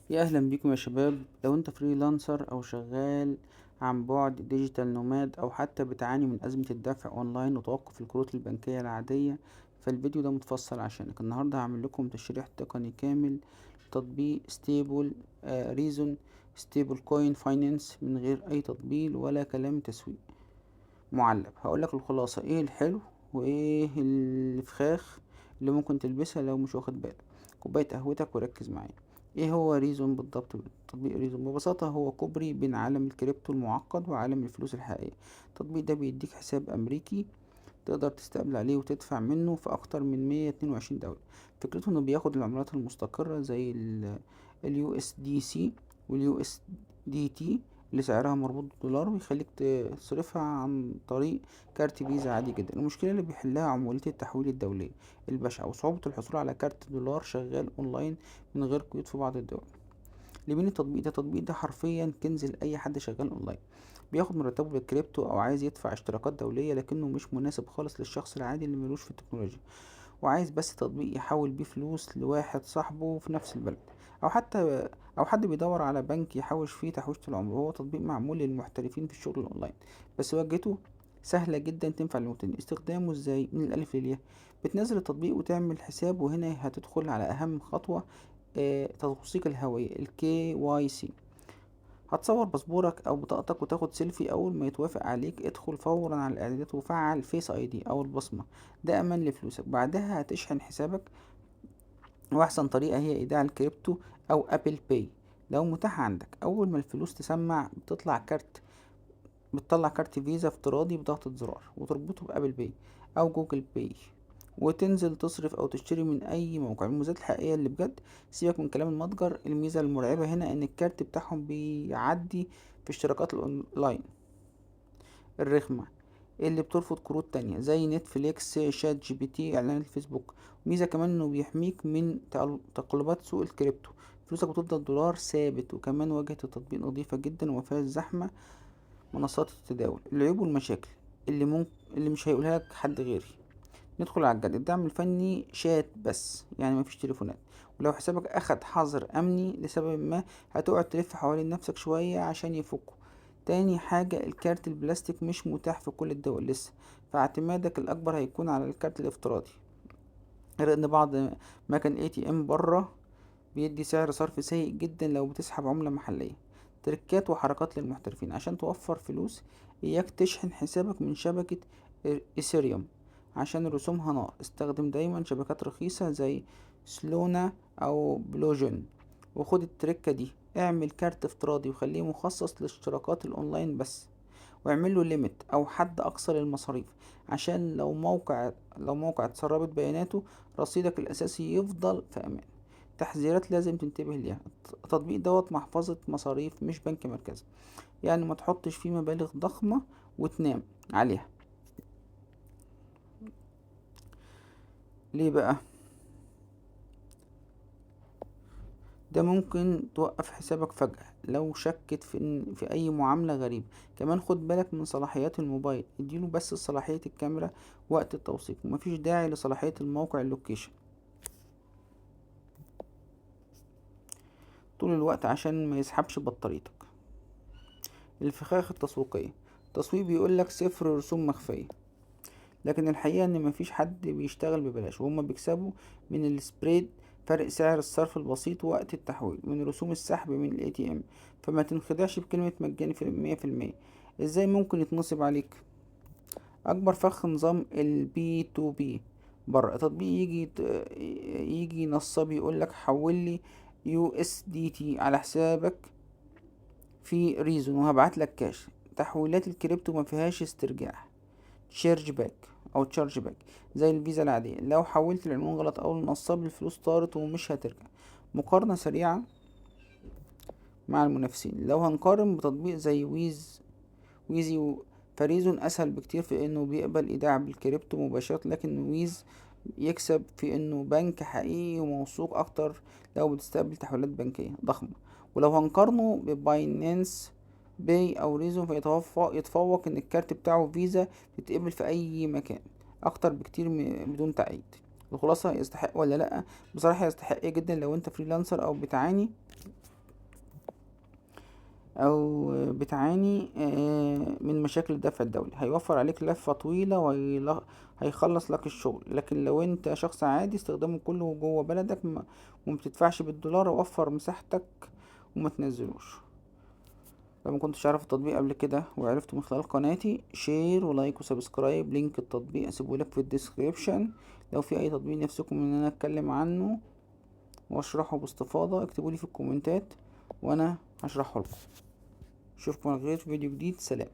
يا اهلا بيكم يا شباب. لو انت فريلانسر او شغال عن بعد ديجيتال نوماد او حتى بتعاني من ازمة الدفع اونلاين وتوقف الكروت البنكية العادية، فالفيديو ده متفصل عشانك. النهاردة هعمل لكم تشريح تقني كامل لتطبيق ستيبل ريزون ستيبل كوين فاينانس من غير اي تطبيل ولا كلام تسويق معلب. هقولك الخلاصة، ايه الحلو وايه الفخاخ اللي ممكن تلبسها لو مش واخد بالك. كوباية قهوتك وركز معايا. ايه هو ريزون بالضبط؟ تطبيق ريزون ببساطة هو كوبري بين عالم الكريبتو المعقد وعالم الفلوس الحقيقية. التطبيق ده بيديك حساب امريكي تقدر تستقبل عليه وتدفع منه في اكتر من 122 دولة. فكرته انه بياخد العملات المستقرة زي اليو اس دي سي واليو اس دي تي اللي سعرها مربوط بالدولار، ويخليك تصرفها عن طريق كارت فيزا عادي جدا. المشكلة اللي بيحلها عمولة التحويل الدولية البشعة وصعوبة الحصول على كارت دولار شغال اونلاين من غير قيود في بعض الدول. لمين التطبيق ده؟ التطبيق ده حرفيا كنز لأي حد شغال اونلاين بياخد مرتبه بالكريبتو او عايز يدفع اشتراكات دولية، لكنه مش مناسب خالص للشخص العادي اللي ملوش في التكنولوجيا وعايز بس تطبيق يحول بيه فلوس لواحد صاحبه في نفس البلد، او حتى او حد بيدور على بنك يحوش فيه تحويشة العمر. هو تطبيق معمول للمحترفين في الشغل الاونلاين، بس واجهته سهلة جدا تنفع للمبتدئين. استخدامه ازاي؟ من الالف للياء. بتنزل التطبيق وتعمل حساب، وهنا هتدخل على اهم خطوة، توثيق الهوية KYC. هتصور باسبورك او بطاقتك وتاخد سيلفي. اول ما يتوافق عليك ادخل فورا على الاعدادات وفعل فيس اي دي او البصمة، ده امان لفلوسك. بعدها هتشحن حسابك، واحسن طريقة هي ايداع الكريبتو او ابل باي لو متاح عندك. اول ما الفلوس تسمع بتطلع كارت فيزا افتراضي بضغطة زرار وتربطه بابل باي او جوجل باي، وتنزل تصرف او تشتري من اي موقع. الميزات الحقيقية اللي بجد، سيبك من كلام المتجر. الميزة المرعبة هنا ان الكارت بتاعهم بيعدي في اشتراكات الاونلاين الرخمة اللي بترفض كروت تانية زي نتفليكس، شات جي بي تي، اعلانات الفيسبوك. ميزة كمان انه بيحميك من تقلبات سوق الكريبتو، فلوسك بتفضل دولار ثابت. وكمان واجهة التطبيق نظيفة جدا ومفيهاش زحمة منصات التداول. العيوب والمشاكل اللي مش هيقولها لك حد غيري. ندخل على الجد. الدعم الفني شات بس، يعني مفيش تليفونات. ولو حسابك اخد حظر امني لسبب ما هتقعد تلف حوالين نفسك شوية عشان يفكوا. تاني حاجة، الكارت البلاستيك مش متاح في كل الدول لسه، فاعتمادك الاكبر هيكون على الكارت الافتراضي، غير ان بعض مكان ATM بره بيدي سعر صرف سيء جدا لو بتسحب عملة محلية. تركات وحركات للمحترفين عشان توفر فلوس، اياك تشحن حسابك من شبكة ايثيريوم عشان رسومها نار. استخدم دايما شبكات رخيصة زي سلونا او بلوجن. وخد التركة دي، اعمل كارت افتراضي وخليه مخصص لاشتراكات الاونلاين بس، واعمل له ليميت او حد اقصى للمصاريف عشان لو موقع اتسربت بياناته رصيدك الاساسي يفضل في امان. تحذيرات لازم تنتبه ليها. التطبيق دوت محفظة مصاريف مش بنك مركزي، يعني ما تحطش فيه مبالغ ضخمة وتنام عليها. ليه بقى؟ ده ممكن توقف حسابك فجأة لو شكت في اي معاملة غريبة. كمان خد بالك من صلاحيات الموبايل، اديله بس صلاحية الكاميرا وقت التوثيق، ومفيش داعي لصلاحية الموقع اللوكيشن طول الوقت عشان ما يسحبش بطاريتك. الفخاخ التسويقية، التسويق بيقولك صفر رسوم مخفية، لكن الحقيقة ان مفيش حد بيشتغل ببلاش، وهما بيكسبوا من السبريد، فرق سعر الصرف البسيط وقت التحويل، من رسوم السحب من ATM. فما تنخدعش بكلمة مجاني في 100%. ازاي ممكن يتنصب عليك؟ اكبر فخ نظام B2B بره. تطبيق يجي نصاب يقولك حول لي USDT على حسابك في ريزون وهبعتلك كاش. تحويلات الكريبتو ما فيهاش استرجاع، تشارج باك او تشارج باك زي الفيزا العادية. لو حولت العنوان غلط او النصاب الفلوس طارت ومش هترجع. مقارنة سريعة مع المنافسين. لو هنقارن بتطبيق زي ويزي فريزون اسهل بكتير في انه بيقبل ايداع بالكريبتو مباشرة، لكن ويز يكسب في انه بنك حقيقي وموثوق اكتر لو بتستقبل تحويلات بنكية ضخمة. ولو هنقارنه بباينانس باي او ريزون يتفوق ان الكارت بتاعه فيزا بيتقبل في اي مكان اكتر بكتير بدون تعقيد. الخلاصة، يستحق ولا لأ؟ بصراحة يستحق جدا لو انت فريلانسر او بتعاني او بتعاني من مشاكل الدفع الدولي، هيوفر عليك لفة طويلة وهيخلص لك الشغل. لكن لو انت شخص عادي استخدامه كله جوه بلدك ومبتدفعش بالدولار، وفر مساحتك وما تنزلوش. لو ما كنتش عارف التطبيق قبل كده وعرفته من خلال قناتي، شير ولايك وسبسكرايب. لينك التطبيق اسيبه لك في الديسكريبشن. لو في اي تطبيق نفسكم ان انا اتكلم عنه واشرحه باستفاضة، اكتبولي في الكومنتات وانا هشرحه لكم. اشوفكم على خير في فيديو جديد. سلام.